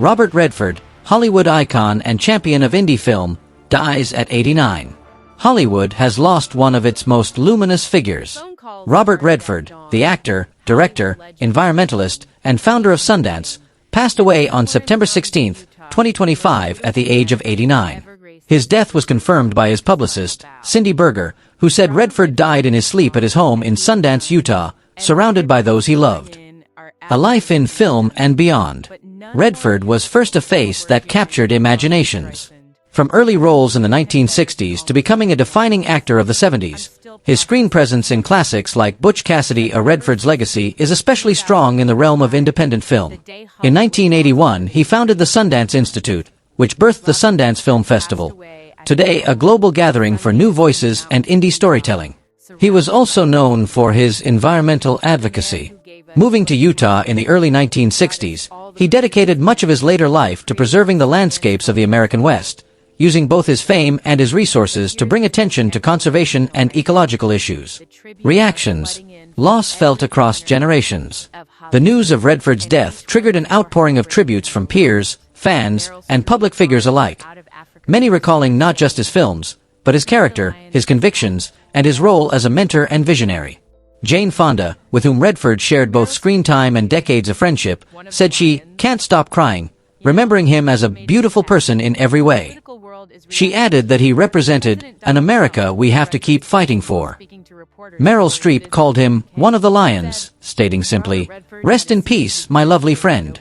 Robert Redford, Hollywood icon and champion of indie film, dies at 89. Hollywood has lost one of its most luminous figures. Robert Redford, the actor, director, environmentalist, and founder of Sundance, passed away on September 16, 2025 at the age of 89. His death was confirmed by his publicist, Cindy Berger, who said Redford died in his sleep at his home in Sundance, Utah, surrounded by those he loved. A life in film and beyond. Redford was first a face that captured imaginations. From early roles in the 1960s to becoming a defining actor of the 70s, his screen presence in classics like Butch Cassidy: A Redford's Legacy is especially strong in the realm of independent film. In 1981, he founded the Sundance Institute, which birthed the Sundance Film Festival, today a global gathering for new voices and indie storytelling. He was also known for his environmental advocacy. Moving to Utah in the early 1960s, he dedicated much of his later life to preserving the landscapes of the American West, using both his fame and his resources to bring attention to conservation and ecological issues. Reactions. Loss felt across generations. The news of Redford's death triggered an outpouring of tributes from peers, fans, and public figures alike. Many recalling not just his films, but his character, his convictions, and his role as a mentor and visionary. Jane Fonda, with whom Redford shared both screen time and decades of friendship, said she can't stop crying, remembering him as a beautiful person in every way. She added that he represented an America we have to keep fighting for. Meryl Streep called him one of the lions, stating simply, "Rest in peace, my lovely friend."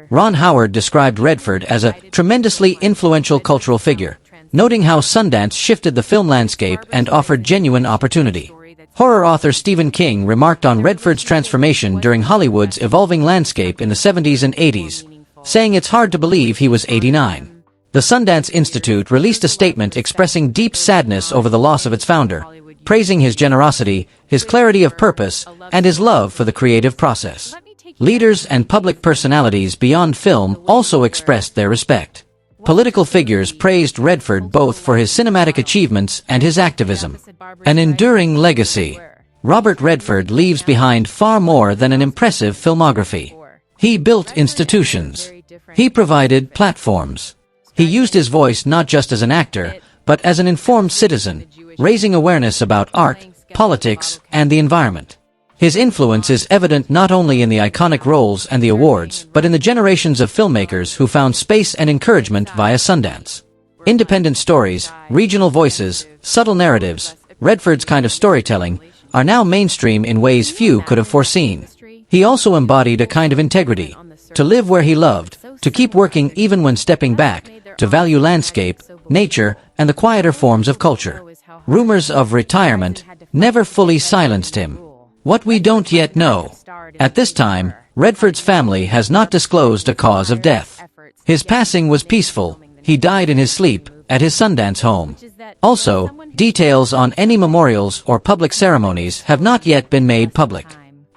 Ron Howard described Redford as a tremendously influential cultural figure, noting how Sundance shifted the film landscape and offered genuine opportunity. Horror author Stephen King remarked on Redford's transformation during Hollywood's evolving landscape in the 70s and 80s, saying it's hard to believe he was 89. The Sundance Institute released a statement expressing deep sadness over the loss of its founder, praising his generosity, his clarity of purpose, and his love for the creative process. Leaders and public personalities beyond film also expressed their respect. Political figures praised Redford both for his cinematic achievements and his activism. An enduring legacy. Robert Redford leaves behind far more than an impressive filmography. He built institutions. He provided platforms. He used his voice not just as an actor, but as an informed citizen, raising awareness about art, politics, and the environment. His influence is evident not only in the iconic roles and the awards, but in the generations of filmmakers who found space and encouragement via Sundance. Independent stories, regional voices, subtle narratives, Redford's kind of storytelling, are now mainstream in ways few could have foreseen. He also embodied a kind of integrity, to live where he loved, to keep working even when stepping back, to value landscape, nature, and the quieter forms of culture. Rumors of retirement never fully silenced him. What we don't yet know. At this time, Redford's family has not disclosed a cause of death. His passing was peaceful. He died in his sleep, at his Sundance home. Also, details on any memorials or public ceremonies have not yet been made public.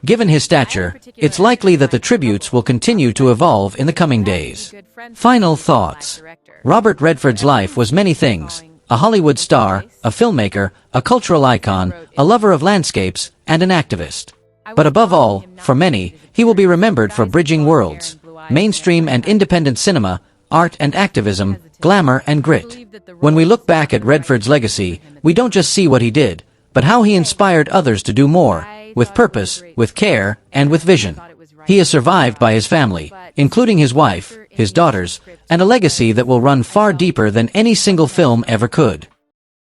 Given his stature, it's likely that the tributes will continue to evolve in the coming days. Final thoughts. Robert Redford's life was many things: a Hollywood star, a filmmaker, a cultural icon, a lover of landscapes, and an activist. But above all, for many, he will be remembered for bridging worlds, mainstream and independent cinema, art and activism, glamour and grit. When we look back at Redford's legacy, we don't just see what he did, but how he inspired others to do more, with purpose, with care, and with vision. He is survived by his family, including his wife, his daughters, and a legacy that will run far deeper than any single film ever could.